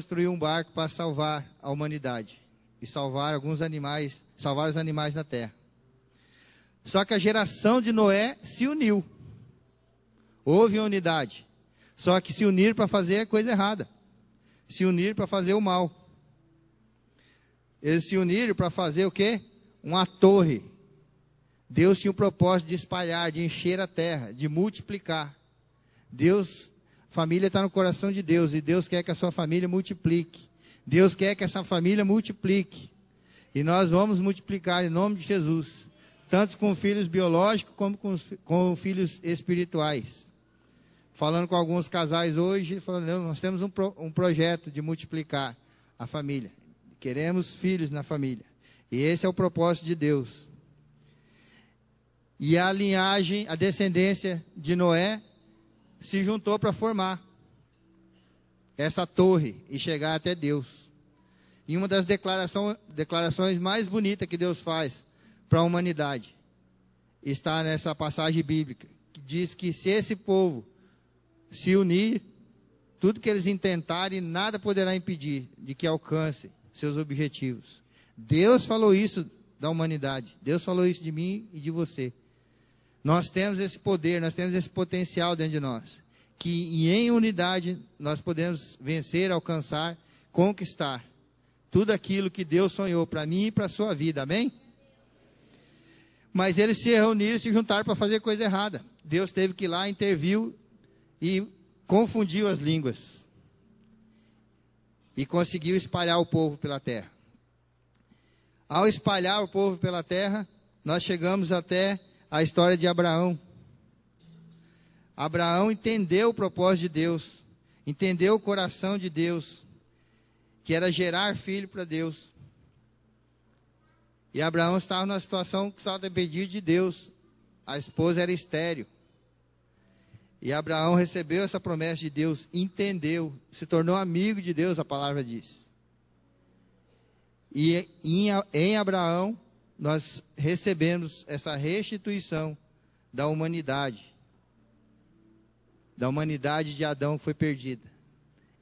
construiu um barco para salvar a humanidade e salvar os animais na terra. Só que a geração de Noé se uniu. Houve uma unidade. Só que se unir para fazer a coisa errada. Se unir para fazer o mal. Eles se uniram para fazer o quê? Uma torre. Deus tinha o propósito de espalhar, de encher a terra, de multiplicar. Família está no coração de Deus, e Deus quer que a sua família multiplique. Deus quer que essa família multiplique. E nós vamos multiplicar em nome de Jesus, tanto com filhos biológicos como com filhos espirituais. Falando com alguns casais hoje, falando, nós temos um projeto de multiplicar a família. Queremos filhos na família. E esse é o propósito de Deus. E a linhagem, a descendência de Noé se juntou para formar essa torre e chegar até Deus. E uma das declarações mais bonitas que Deus faz para a humanidade está nessa passagem bíblica, que diz que se esse povo se unir, tudo que eles intentarem, nada poderá impedir de que alcance seus objetivos. Deus falou isso da humanidade. Deus falou isso de mim e de você. Nós temos esse poder, nós temos esse potencial dentro de nós. Que em unidade nós podemos vencer, alcançar, conquistar tudo aquilo que Deus sonhou para mim e para a sua vida. Amém? Mas eles se reuniram e se juntaram para fazer coisa errada. Deus teve que ir lá, interviu e confundiu as línguas. E conseguiu espalhar o povo pela terra. Ao espalhar o povo pela terra, nós chegamos até a história de Abraão. Abraão entendeu o propósito de Deus, entendeu o coração de Deus, que era gerar filho para Deus. E Abraão estava numa situação que estava dependendo de Deus. A esposa era estéril. E Abraão recebeu essa promessa de Deus, entendeu, se tornou amigo de Deus, a palavra diz. E em Abraão, nós recebemos essa restituição da humanidade. Da humanidade de Adão foi perdida.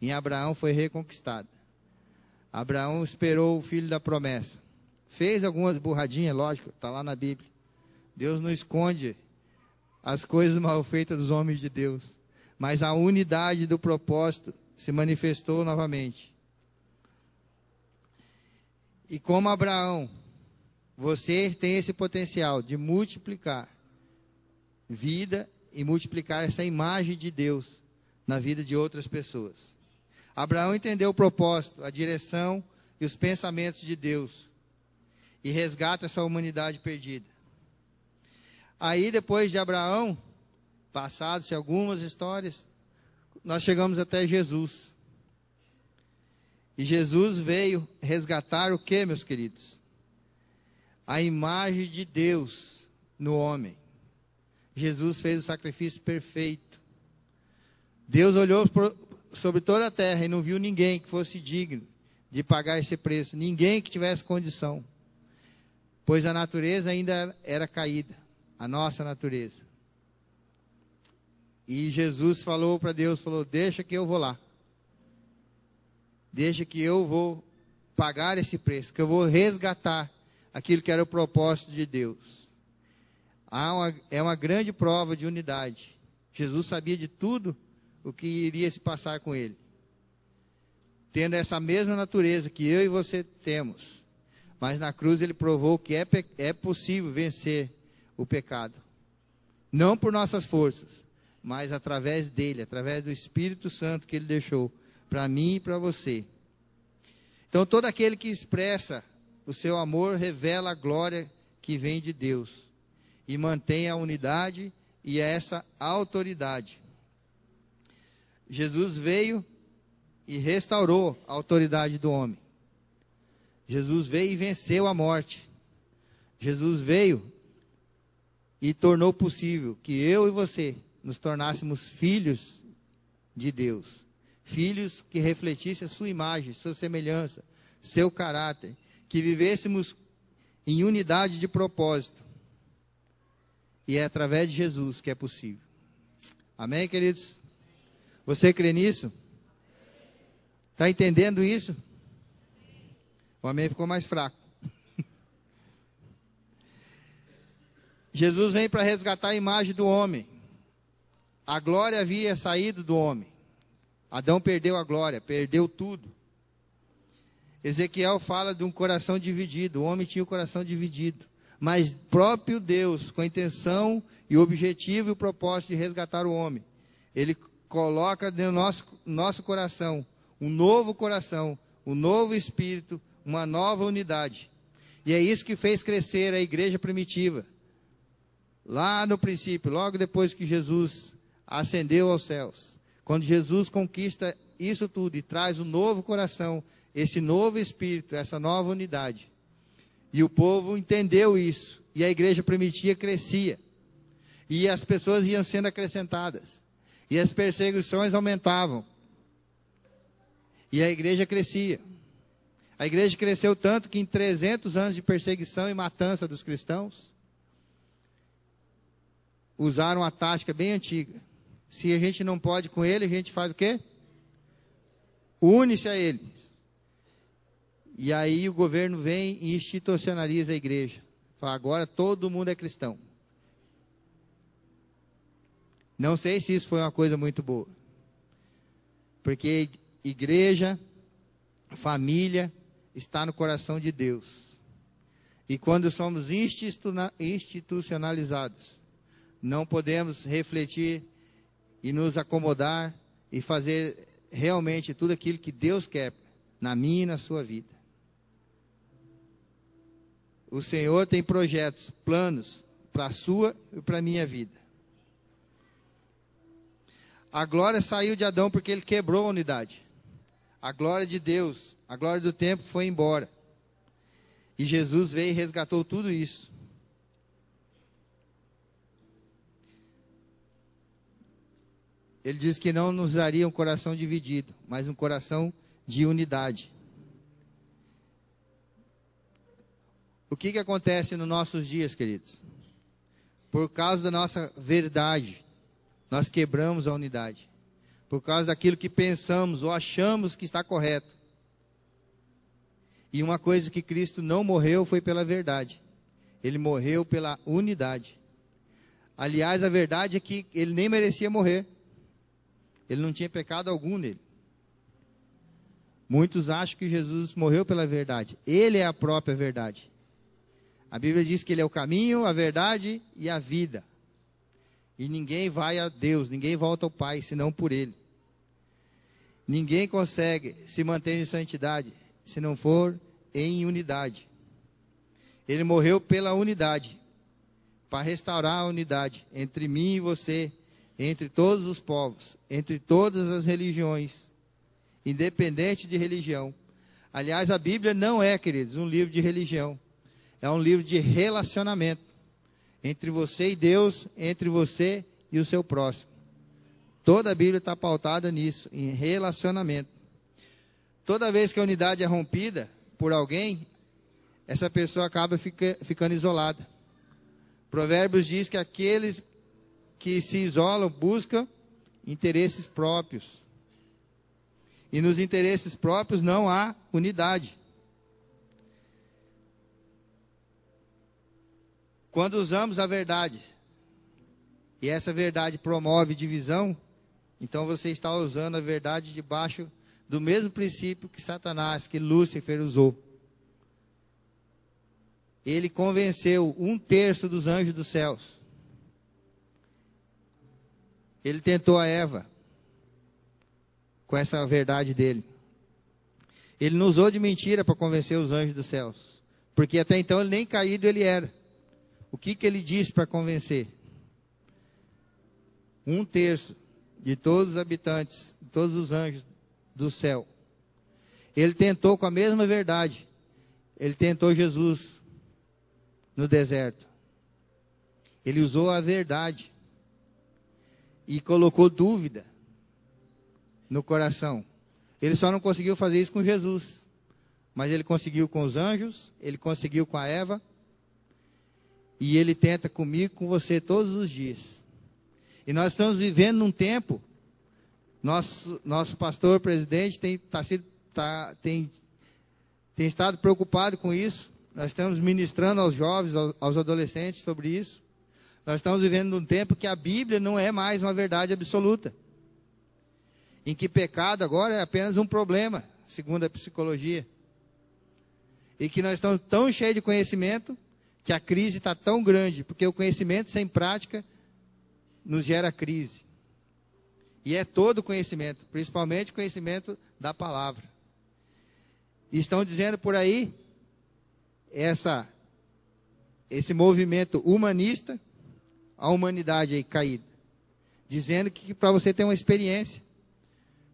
Em Abraão foi reconquistada. Abraão esperou o filho da promessa. Fez algumas burradinhas, lógico, está lá na Bíblia. Deus não esconde as coisas mal feitas dos homens de Deus. Mas a unidade do propósito se manifestou novamente. E como Abraão, você tem esse potencial de multiplicar vida e multiplicar essa imagem de Deus na vida de outras pessoas. Abraão entendeu o propósito, a direção e os pensamentos de Deus e resgata essa humanidade perdida. Aí, depois de Abraão, passadas-se algumas histórias, nós chegamos até Jesus. E Jesus veio resgatar o que, meus queridos? A imagem de Deus no homem. Jesus fez o sacrifício perfeito. Deus olhou sobre toda a terra e não viu ninguém que fosse digno de pagar esse preço. Ninguém que tivesse condição. Pois a natureza ainda era caída. A nossa natureza. E Jesus falou para Deus, falou, deixa que eu vou lá. Deixa que eu vou pagar esse preço, que eu vou resgatar aquilo que era o propósito de Deus. É uma grande prova de unidade. Jesus sabia de tudo o que iria se passar com ele. Tendo essa mesma natureza que eu e você temos. Mas na cruz ele provou que é possível vencer o pecado. Não por nossas forças, mas através dele, através do Espírito Santo que ele deixou para mim e para você. Então todo aquele que expressa o seu amor revela a glória que vem de Deus. E mantém a unidade e essa autoridade. Jesus veio e restaurou a autoridade do homem. Jesus veio e venceu a morte. Jesus veio e tornou possível que eu e você nos tornássemos filhos de Deus. Filhos que refletissem a sua imagem, sua semelhança, seu caráter. Que vivêssemos em unidade de propósito. E é através de Jesus que é possível. Amém, queridos? Você crê nisso? Está entendendo isso? O amém ficou mais fraco. Jesus vem para resgatar a imagem do homem. A glória havia saído do homem. Adão perdeu a glória, perdeu tudo. Ezequiel fala de um coração dividido. O homem tinha o coração dividido. Mas próprio Deus, com a intenção e o objetivo e o propósito de resgatar o homem, Ele coloca no nosso coração um novo coração, um novo espírito, uma nova unidade. E é isso que fez crescer a igreja primitiva. Lá no princípio, logo depois que Jesus ascendeu aos céus, quando Jesus conquista isso tudo e traz um novo coração, esse novo espírito, essa nova unidade. E o povo entendeu isso, e a igreja primitiva crescia, e as pessoas iam sendo acrescentadas, e as perseguições aumentavam, e a igreja crescia. A igreja cresceu tanto que em 300 anos de perseguição e matança dos cristãos, usaram a tática bem antiga. Se a gente não pode com ele, a gente faz o quê? Une-se a eles. E aí o governo vem e institucionaliza a igreja. Fala, agora todo mundo é cristão. Não sei se isso foi uma coisa muito boa. Porque igreja, família, está no coração de Deus. E quando somos institucionalizados, não podemos refletir e nos acomodar e fazer realmente tudo aquilo que Deus quer na minha e na sua vida. O Senhor tem projetos, planos para a sua e para a minha vida. A glória saiu de Adão porque ele quebrou a unidade. A glória de Deus, a glória do tempo foi embora. E Jesus veio e resgatou tudo isso. Ele diz que não nos daria um coração dividido, mas um coração de unidade. O que acontece nos nossos dias, queridos? Por causa da nossa verdade, nós quebramos a unidade. Por causa daquilo que pensamos ou achamos que está correto. E uma coisa que Cristo não morreu foi pela verdade. Ele morreu pela unidade. Aliás, a verdade é que ele nem merecia morrer. Ele não tinha pecado algum nele. Muitos acham que Jesus morreu pela verdade. Ele é a própria verdade. A Bíblia diz que ele é o caminho, a verdade e a vida. E ninguém vai a Deus, ninguém volta ao Pai, senão por ele. Ninguém consegue se manter em santidade, se não for em unidade. Ele morreu pela unidade, para restaurar a unidade entre mim e você, entre todos os povos, entre todas as religiões, independente de religião. Aliás, a Bíblia não é, queridos, um livro de religião. É um livro de relacionamento entre você e Deus, entre você e o seu próximo. Toda a Bíblia está pautada nisso, em relacionamento. Toda vez que a unidade é rompida por alguém, essa pessoa acaba ficando isolada. Provérbios diz que aqueles que se isolam buscam interesses próprios. E nos interesses próprios não há unidade. Quando usamos a verdade, e essa verdade promove divisão, então você está usando a verdade debaixo do mesmo princípio que Satanás, que Lúcifer usou. Ele convenceu 1/3 dos anjos dos céus. Ele tentou a Eva com essa verdade dele. Ele não usou de mentira para convencer os anjos dos céus, porque até então ele nem caído ele era. O que ele disse para convencer? 1/3 de todos os habitantes, de todos os anjos do céu. Ele tentou com a mesma verdade. Ele tentou Jesus no deserto. Ele usou a verdade e colocou dúvida no coração. Ele só não conseguiu fazer isso com Jesus, mas ele conseguiu com os anjos, ele conseguiu com a Eva, e ele tenta comigo, com você todos os dias. E nós estamos vivendo num tempo, nosso pastor presidente está tem estado preocupado com isso. Nós estamos ministrando aos jovens, aos adolescentes sobre isso. Nós estamos vivendo num tempo que a Bíblia não é mais uma verdade absoluta. Em que pecado agora é apenas um problema, segundo a psicologia. E que nós estamos tão cheios de conhecimento que a crise está tão grande, porque o conhecimento sem prática nos gera crise. E é todo conhecimento, principalmente conhecimento da palavra. E estão dizendo por aí, esse movimento humanista, a humanidade aí caída, dizendo que para você ter uma experiência,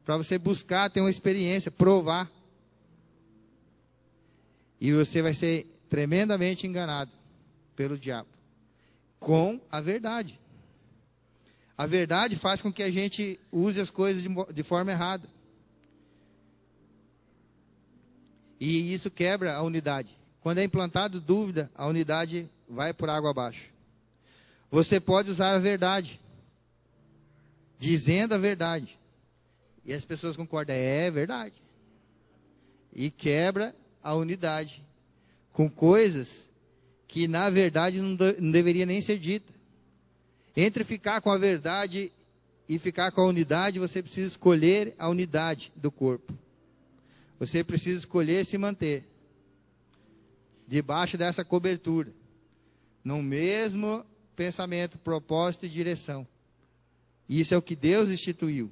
para você buscar ter uma experiência, provar, e você vai ser tremendamente enganado pelo diabo, com a verdade. A verdade faz com que a gente use as coisas de forma errada. E isso quebra a unidade. Quando é implantado dúvida, a unidade vai por água abaixo. Você pode usar a verdade, dizendo a verdade. E as pessoas concordam, é verdade. E quebra a unidade com coisas que na verdade não deveria nem ser dita. Entre ficar com a verdade e ficar com a unidade, você precisa escolher a unidade do corpo. Você precisa escolher se manter debaixo dessa cobertura, no mesmo pensamento, propósito e direção. Isso é o que Deus instituiu.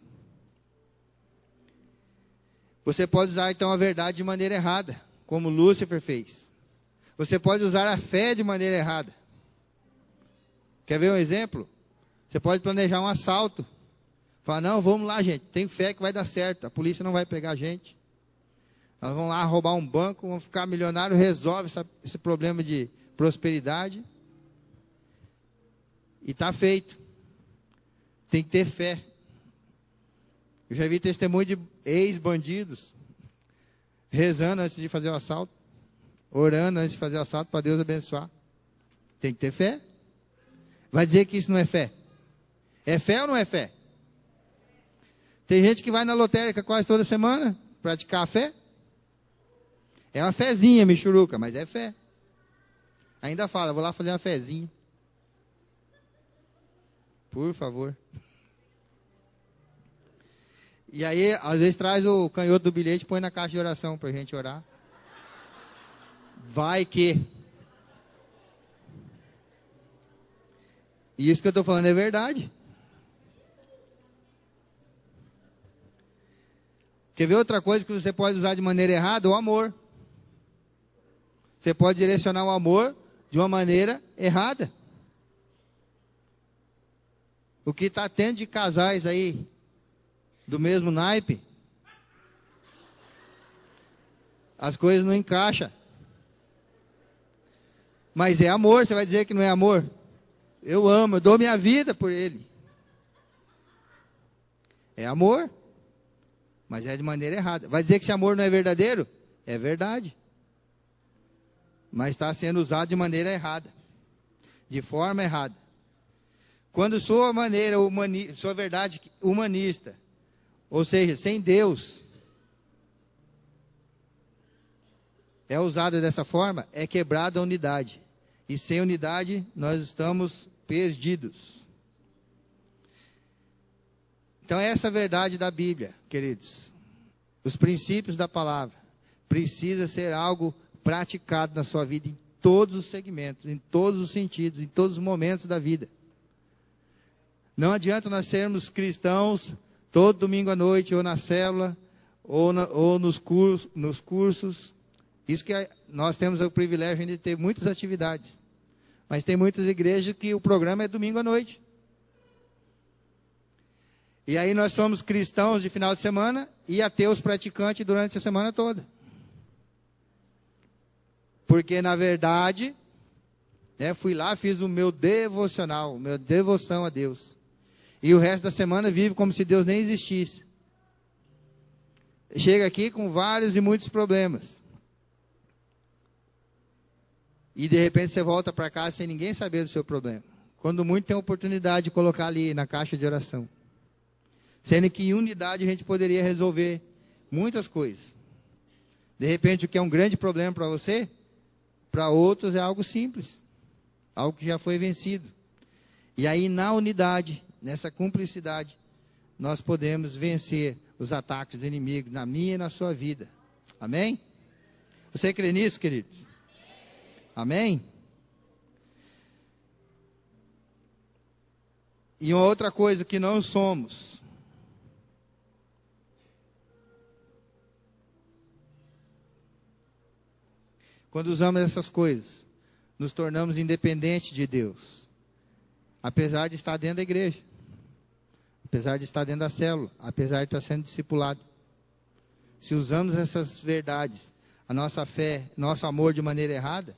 Você pode usar então a verdade de maneira errada, como Lúcifer fez. Você pode usar a fé de maneira errada. Quer ver um exemplo? Você pode planejar um assalto. Falar, não, vamos lá, gente, tenho fé que vai dar certo, a polícia não vai pegar a gente. Nós vamos lá roubar um banco, vamos ficar milionário, resolve esse problema de prosperidade. E está feito. Tem que ter fé. Eu já vi testemunho de ex-bandidos rezando antes de fazer o assalto, orando antes de fazer o assalto para Deus abençoar. Tem que ter fé. Vai dizer que isso não é fé? É fé ou não é fé? Tem gente que vai na lotérica quase toda semana praticar a fé. É uma fezinha, michuruca, mas é fé. Ainda fala, vou lá fazer uma fezinha. Por favor. E aí, às vezes traz o canhoto do bilhete e põe na caixa de oração para a gente orar. Vai que. E isso que eu estou falando é verdade. Quer ver outra coisa que você pode usar de maneira errada? O amor. Você pode direcionar o amor de uma maneira errada. O que está tendo de casais aí do mesmo naipe, as coisas não encaixam. Mas é amor, você vai dizer que não é amor? Eu amo, eu dou minha vida por ele. É amor, mas é de maneira errada. Vai dizer que esse amor não é verdadeiro? É verdade. Mas está sendo usado de maneira errada, de forma errada. Quando sua sua verdade humanista, ou seja, sem Deus, é usada dessa forma, é quebrada a unidade. E sem unidade, nós estamos perdidos. Então, essa é a verdade da Bíblia, queridos. Os princípios da palavra precisa ser algo praticado na sua vida em todos os segmentos, em todos os sentidos, em todos os momentos da vida. Não adianta nós sermos cristãos todo domingo à noite, ou na célula, ou nos cursos. Isso que nós temos o privilégio de ter muitas atividades. Mas tem muitas igrejas que o programa é domingo à noite. E aí nós somos cristãos de final de semana e ateus praticantes durante a semana toda. Porque, na verdade, fui lá, fiz o meu devocional, minha devoção a Deus. E o resto da semana vive como se Deus nem existisse. Chega aqui com vários e muitos problemas. E de repente você volta para casa sem ninguém saber do seu problema. Quando muito tem a oportunidade de colocar ali na caixa de oração. Sendo que em unidade a gente poderia resolver muitas coisas. De repente, o que é um grande problema para você, para outros é algo simples, algo que já foi vencido. E aí, na unidade, nessa cumplicidade, nós podemos vencer os ataques do inimigo na minha e na sua vida. Amém? Você crê nisso, queridos? Amém? E uma outra coisa que não somos. Quando usamos essas coisas, nos tornamos independentes de Deus. Apesar de estar dentro da igreja. Apesar de estar dentro da célula. Apesar de estar sendo discipulado. Se usamos essas verdades, a nossa fé, nosso amor de maneira errada,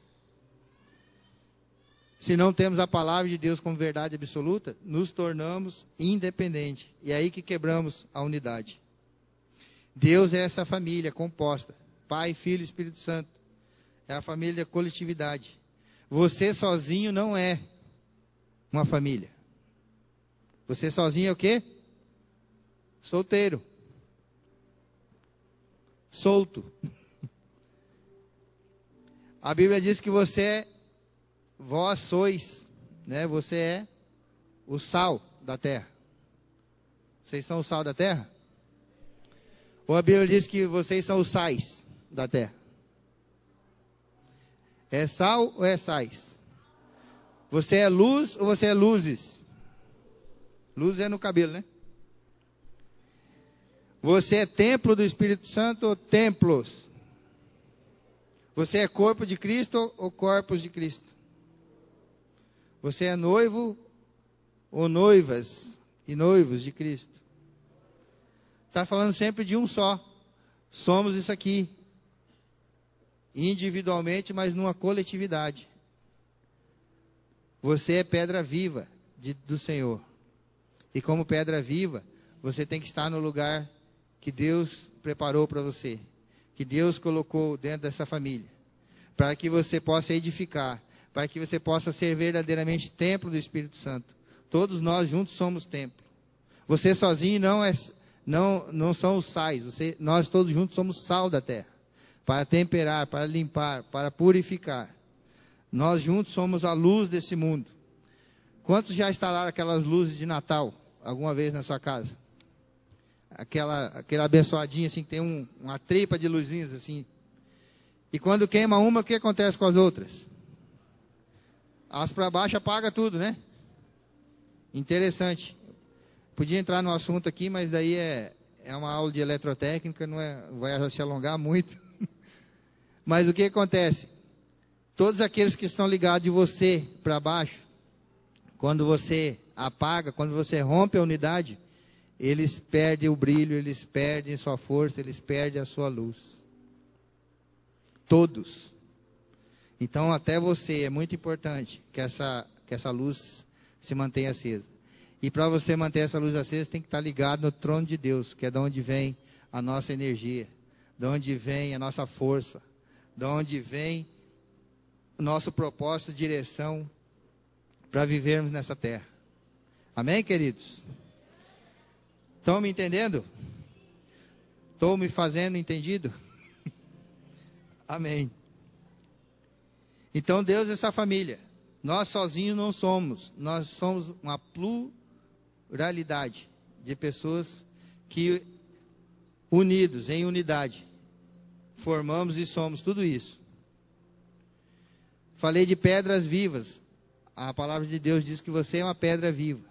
se não temos a palavra de Deus como verdade absoluta, nos tornamos independentes. E é aí que quebramos a unidade. Deus é essa família composta. Pai, Filho e Espírito Santo. É a família coletividade. Você sozinho não é uma família. Você sozinho é o quê? Solteiro. Solto. A Bíblia diz que vós sois, né? Você é o sal da terra. Vocês são o sal da terra? Ou a Bíblia diz que vocês são os sais da terra? É sal ou é sais? Você é luz ou você é luzes? Luz é no cabelo, né? Você é templo do Espírito Santo ou templos? Você é corpo de Cristo ou corpos de Cristo? Você é noivo ou noivas e noivos de Cristo? Está falando sempre de um só. Somos isso aqui. Individualmente, mas numa coletividade. Você é pedra viva do Senhor. E como pedra viva, você tem que estar no lugar que Deus preparou para você. Que Deus colocou dentro dessa família. Para que você possa edificar. Para que você possa ser verdadeiramente templo do Espírito Santo. Todos nós juntos somos templo. Você sozinho não são os sais. Nós todos juntos somos sal da terra. Para temperar, para limpar, para purificar. Nós juntos somos a luz desse mundo. Quantos já instalaram aquelas luzes de Natal alguma vez na sua casa? Aquela abençoadinha assim, que tem uma tripa de luzinhas assim. E quando queima uma, o que acontece com as outras? As para baixo apaga tudo, né? Interessante. Podia entrar no assunto aqui, mas daí é uma aula de eletrotécnica, não vai se alongar muito. Mas o que acontece? Todos aqueles que estão ligados de você para baixo, quando você apaga, quando você rompe a unidade, eles perdem o brilho, eles perdem sua força, eles perdem a sua luz. Todos. Então, até você, é muito importante que essa luz se mantenha acesa. E para você manter essa luz acesa, tem que estar ligado no trono de Deus, que é de onde vem a nossa energia, de onde vem a nossa força, de onde vem o nosso propósito, direção para vivermos nessa terra. Amém, queridos? Estão me entendendo? Estou me fazendo entendido? Amém. Então Deus é essa família. Nós sozinhos não somos. Nós somos uma pluralidade de pessoas que, unidos em unidade, formamos e somos tudo isso. Falei de pedras vivas. A palavra de Deus diz que você é uma pedra viva.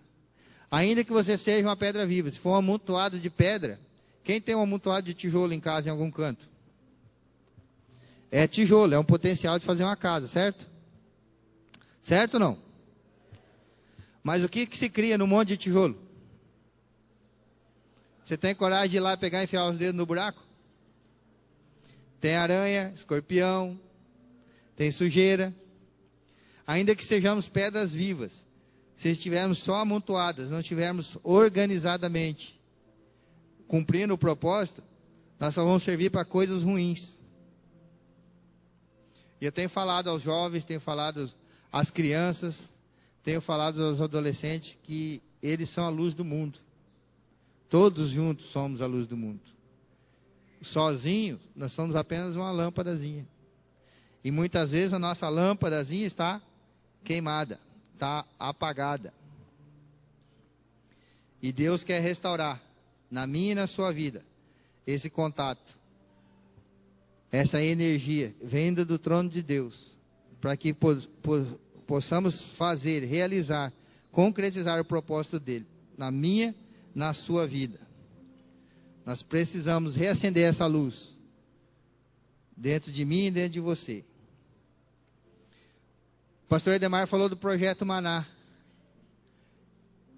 Ainda que você seja uma pedra viva, se for um amontoado de pedra, quem tem um amontoado de tijolo em casa em algum canto? É tijolo, é um potencial de fazer uma casa, certo? Certo ou não? Mas o que se cria num monte de tijolo? Você tem coragem de ir lá pegar e enfiar os dedos no buraco? Tem aranha, escorpião, tem sujeira. Ainda que sejamos pedras vivas, se estivermos só amontoadas, não estivermos organizadamente cumprindo o propósito, nós só vamos servir para coisas ruins. E eu tenho falado aos jovens, tenho falado às crianças, tenho falado aos adolescentes que eles são a luz do mundo. Todos juntos somos a luz do mundo. sozinhos, nós somos apenas uma lâmpadazinha. E muitas vezes a nossa lâmpadazinha está queimada, está apagada. E Deus quer restaurar, na minha e na sua vida, esse contato, essa energia, vinda do trono de Deus, para que possamos fazer, realizar, concretizar o propósito dele, na minha, na sua vida. Nós precisamos reacender essa luz, dentro de mim e dentro de você. O pastor Edemar falou do projeto Maná.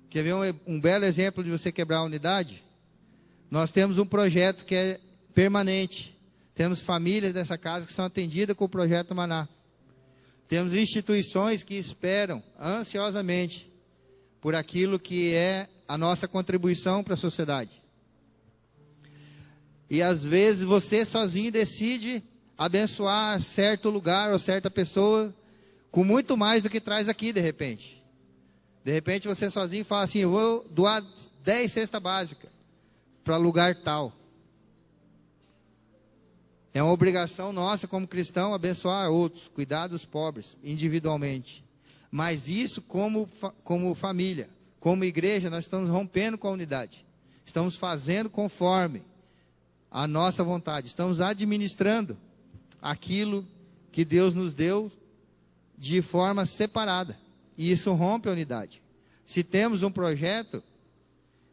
Quer ver um belo exemplo de você quebrar a unidade? Nós temos um projeto que é permanente. Temos famílias dessa casa que são atendidas com o projeto Maná. Temos instituições que esperam ansiosamente por aquilo que é a nossa contribuição para a sociedade. E às vezes você sozinho decide abençoar certo lugar ou certa pessoa com muito mais do que traz aqui de repente. De repente você sozinho fala assim, eu vou doar 10 cestas básicas para lugar tal. É uma obrigação nossa como cristão abençoar outros, cuidar dos pobres individualmente. Mas isso como família, como igreja, nós estamos rompendo com a unidade. Estamos fazendo conforme a nossa vontade. Estamos administrando aquilo que Deus nos deu de forma separada. E isso rompe a unidade. Se temos um projeto,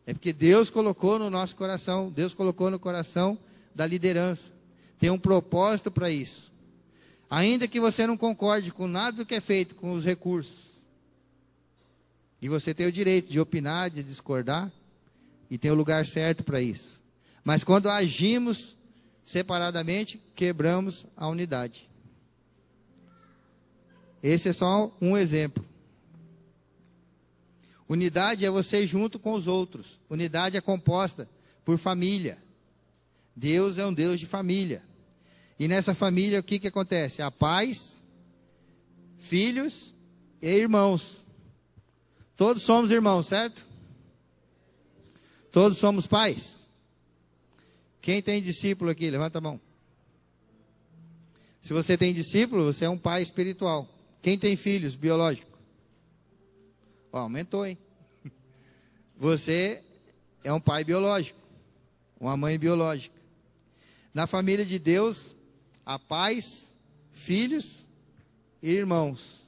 é porque Deus colocou no nosso coração, Deus colocou no coração da liderança. Tem um propósito para isso. Ainda que você não concorde com nada do que é feito com os recursos. E você tem o direito de opinar, de discordar, e tem o lugar certo para isso. Mas quando agimos separadamente, quebramos a unidade. Esse é só um exemplo. Unidade é você junto com os outros. Unidade é composta por família. Deus é um Deus de família. E nessa família o que acontece? Há pais, filhos e irmãos. Todos somos irmãos, certo? Todos somos pais. Quem tem discípulo aqui? Levanta a mão. Se você tem discípulo, você é um pai espiritual. Quem tem filhos biológicos? Ó, aumentou, hein? Você é um pai biológico, uma mãe biológica. Na família de Deus, há pais, filhos e irmãos.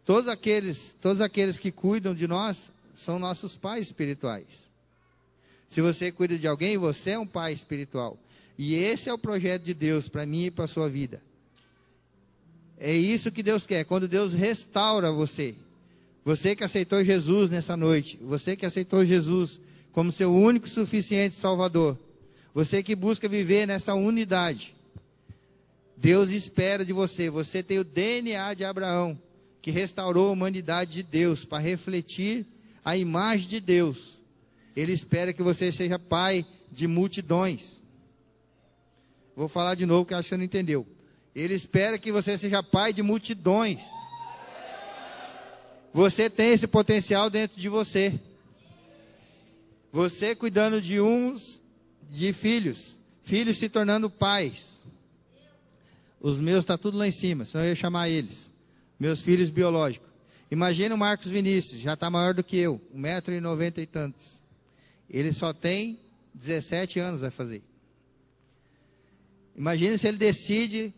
Todos aqueles que cuidam de nós são nossos pais espirituais. Se você cuida de alguém, você é um pai espiritual. E esse é o projeto de Deus para mim e para a sua vida. É isso que Deus quer, quando Deus restaura você. Você que aceitou Jesus nessa noite, você que aceitou Jesus como seu único e suficiente Salvador, você que busca viver nessa unidade, Deus espera de você. Você tem o DNA de Abraão, que restaurou a humanidade de Deus para refletir a imagem de Deus. Ele espera que você seja pai de multidões. Vou falar de novo, que acho que você não entendeu. Ele espera que você seja pai de multidões. Você tem esse potencial dentro de você. Você cuidando de filhos se tornando pais. Os meus estão tudo lá em cima, senão eu ia chamar eles. Meus filhos biológicos. Imagina o Marcos Vinícius, já está maior do que eu, 1,90 m e tantos. Ele só tem 17 anos, vai fazer. Imagina se ele decide,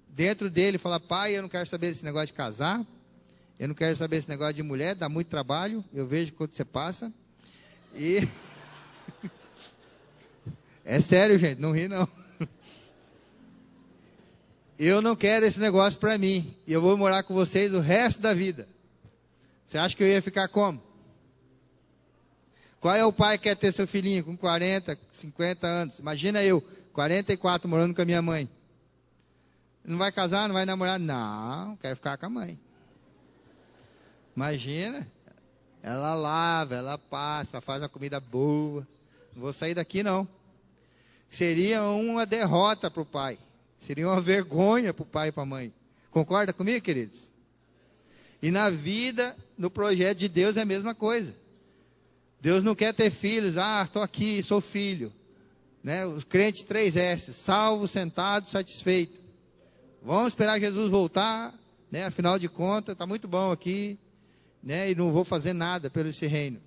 dentro dele, falar, pai, eu não quero saber desse negócio de casar, eu não quero saber desse negócio de mulher, dá muito trabalho, eu vejo quanto você passa. E... é sério, gente, não ri não. Eu não quero esse negócio para mim, e eu vou morar com vocês o resto da vida. Você acha que eu ia ficar como? Qual é o pai que quer ter seu filhinho com 40, 50 anos? Imagina eu, 44, morando com a minha mãe. Não vai casar, não vai namorar? Não, quero ficar com a mãe. Imagina, ela lava, ela passa, faz uma comida boa. Não vou sair daqui não. Seria uma derrota para o pai. Seria uma vergonha para o pai e para a mãe. Concorda comigo, queridos? E na vida, no projeto de Deus é a mesma coisa. Deus não quer ter filhos. Ah, estou aqui, sou filho. né? Os crentes 3S, salvo, sentado, satisfeito. Vamos esperar Jesus voltar, né? Afinal de contas, está muito bom aqui, né? E não vou fazer nada pelo esse reino.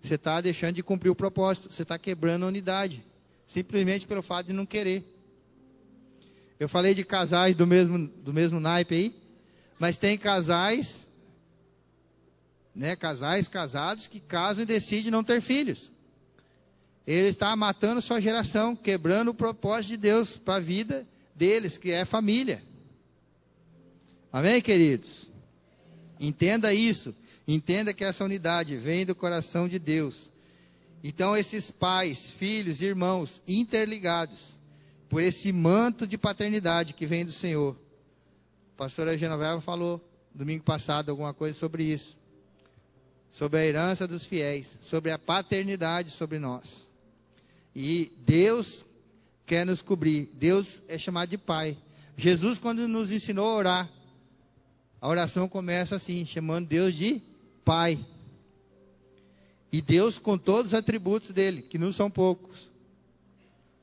Você está deixando de cumprir o propósito, você está quebrando a unidade, simplesmente pelo fato de não querer. Eu falei de casais do mesmo naipe aí, mas tem casais, né? Casais casados que casam e decidem não ter filhos. Ele está matando sua geração, quebrando o propósito de Deus para a vida deles, que é família. Amém, queridos? Entenda isso. Entenda que essa unidade vem do coração de Deus. Então, esses pais, filhos, irmãos, interligados por esse manto de paternidade que vem do Senhor. A pastora Genoveva falou domingo passado alguma coisa sobre isso. Sobre a herança dos fiéis, sobre a paternidade sobre nós. E Deus quer nos cobrir. Deus é chamado de Pai. Jesus, quando nos ensinou a orar, a oração começa assim, chamando Deus de Pai. E Deus com todos os atributos dele, que não são poucos.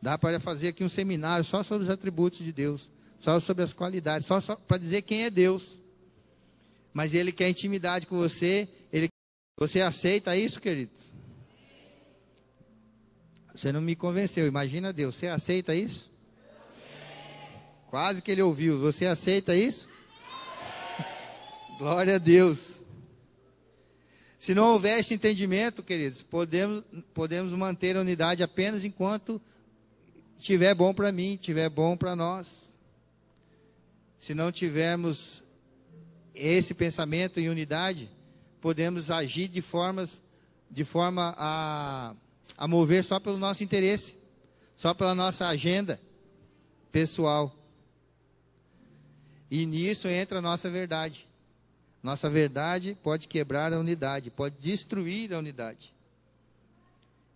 Dá para fazer aqui um seminário só sobre os atributos de Deus, só sobre as qualidades, só para dizer quem é Deus. Mas Ele quer intimidade com você. Você aceita isso, queridos? Você não me convenceu, imagina Deus, você aceita isso? Quase que ele ouviu, você aceita isso? Glória a Deus. Se não houver esse entendimento, queridos, podemos manter a unidade apenas enquanto estiver bom para mim, estiver bom para nós. Se não tivermos esse pensamento em unidade, podemos agir de forma a mover só pelo nosso interesse, só pela nossa agenda pessoal. E nisso entra a nossa verdade. Nossa verdade pode quebrar a unidade, pode destruir a unidade.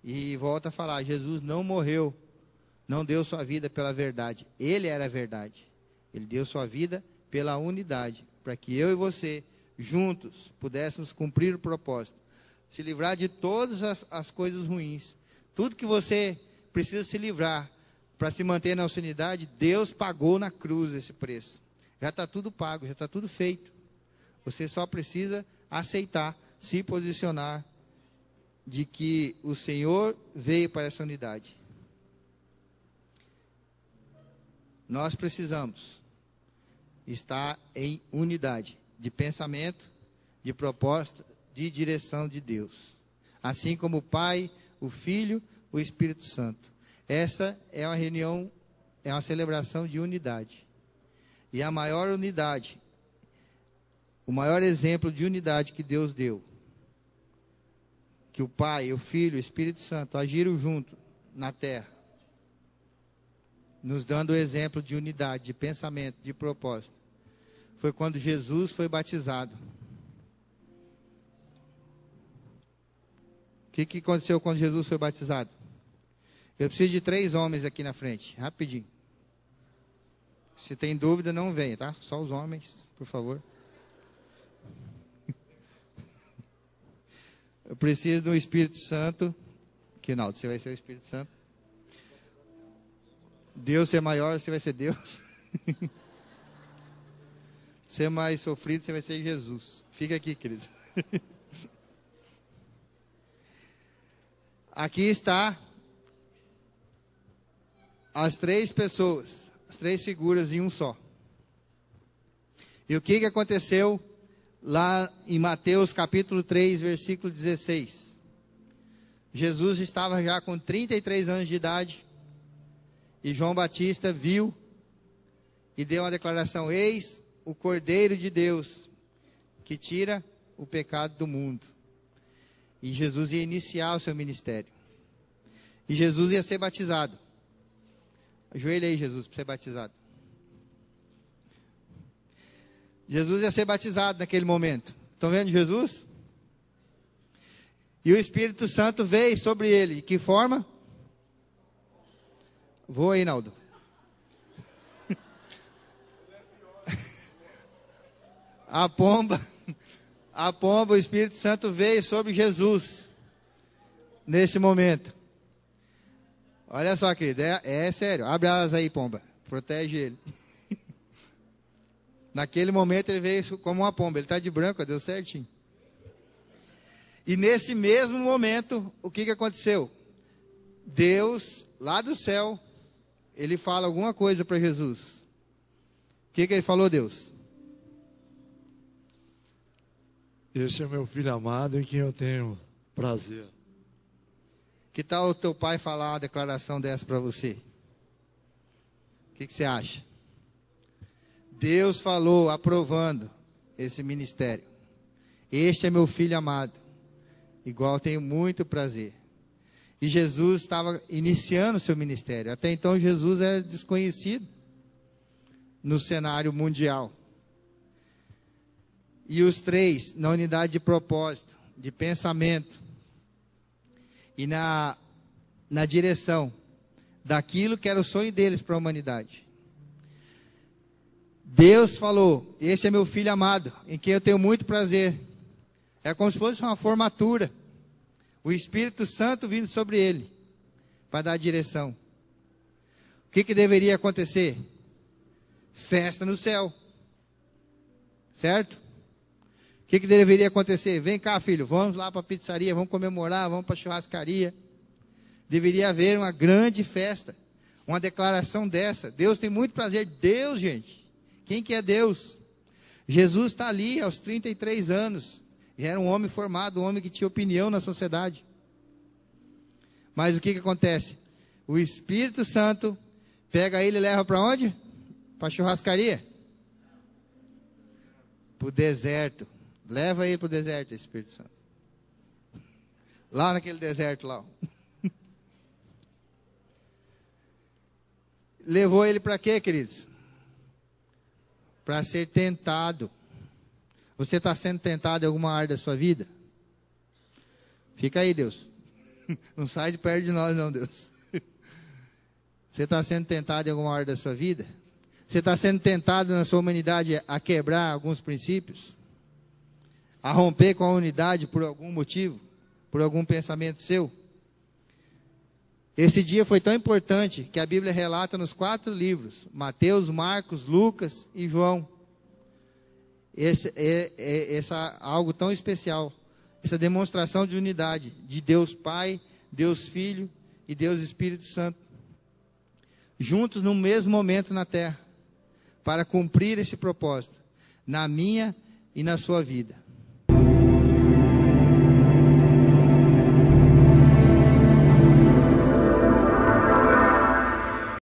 E volta a falar, Jesus não morreu, não deu sua vida pela verdade. Ele era a verdade. Ele deu sua vida pela unidade, para que eu e você, juntos, pudéssemos cumprir o propósito. Se livrar de todas as coisas ruins. Tudo que você precisa se livrar para se manter na unidade, Deus pagou na cruz esse preço. Já está tudo pago, já está tudo feito. Você só precisa aceitar, se posicionar de que o Senhor veio para essa unidade. Nós precisamos estar em unidade de pensamento, de propósito, de direção de Deus. Assim como o Pai, o Filho, o Espírito Santo. Essa é uma reunião, é uma celebração de unidade. E a maior unidade, o maior exemplo de unidade que Deus deu, que o Pai, o Filho, o Espírito Santo agiram junto na terra, nos dando o exemplo de unidade, de pensamento, de propósito, foi quando Jesus foi batizado. O que aconteceu quando Jesus foi batizado? Eu preciso de 3 homens aqui na frente, rapidinho. Se tem dúvida, não venha, tá? Só os homens, por favor. Eu preciso do Espírito Santo. Quinaldo, você vai ser o Espírito Santo. Deus ser maior, você vai ser Deus. Ser mais sofrido, você vai ser Jesus. Fica aqui, querido. Aqui está as 3 pessoas, as 3 figuras em um só. E o que aconteceu lá em Mateus capítulo 3, versículo 16? Jesus estava já com 33 anos de idade, e João Batista viu e deu uma declaração: eis o Cordeiro de Deus, que tira o pecado do mundo. E Jesus ia iniciar o seu ministério. E Jesus ia ser batizado. Ajoelha aí, Jesus, para ser batizado. Jesus ia ser batizado naquele momento. Estão vendo Jesus? E o Espírito Santo veio sobre ele. De que forma? Voa aí, Naldo. A pomba, o Espírito Santo veio sobre Jesus nesse momento. Olha só, querido, é sério. Abre alas aí, pomba. Protege ele. Naquele momento ele veio como uma pomba. Ele está de branco, deu certinho. E nesse mesmo momento, o que aconteceu? Deus, lá do céu, ele fala alguma coisa para Jesus. O que ele falou, Deus? Esse é meu filho amado em quem eu tenho prazer. Que tal o teu pai falar uma declaração dessa para você? O que você acha? Deus falou, aprovando esse ministério. Este é meu filho amado, igual eu tenho muito prazer. E Jesus estava iniciando o seu ministério. Até então Jesus era desconhecido no cenário mundial. E os três, na unidade de propósito, de pensamento e na direção daquilo que era o sonho deles para a humanidade. Deus falou, esse é meu filho amado, em quem eu tenho muito prazer. É como se fosse uma formatura. O Espírito Santo vindo sobre ele, para dar direção. O que deveria acontecer? Festa no céu. Certo? O que deveria acontecer? Vem cá, filho, vamos lá para a pizzaria, vamos comemorar, vamos para a churrascaria. Deveria haver uma grande festa, uma declaração dessa. Deus tem muito prazer. Deus, gente, quem que é Deus? Jesus está ali aos 33 anos. E era um homem formado, um homem que tinha opinião na sociedade. Mas o que acontece? O Espírito Santo pega ele e leva para onde? Para a churrascaria? Para o deserto. Leva ele para o deserto, Espírito Santo. Lá naquele deserto lá. Levou ele para quê, queridos? Para ser tentado. Você está sendo tentado em alguma área da sua vida? Fica aí, Deus. Não sai de perto de nós, não, Deus. Você está sendo tentado em alguma área da sua vida? Você está sendo tentado na sua humanidade a quebrar alguns princípios? A romper com a unidade por algum motivo? Por algum pensamento seu? Esse dia foi tão importante que a Bíblia relata nos 4 livros. Mateus, Marcos, Lucas e João. Esse algo tão especial. Essa demonstração de unidade. De Deus Pai, Deus Filho e Deus Espírito Santo. Juntos no mesmo momento na terra. Para cumprir esse propósito. Na minha e na sua vida.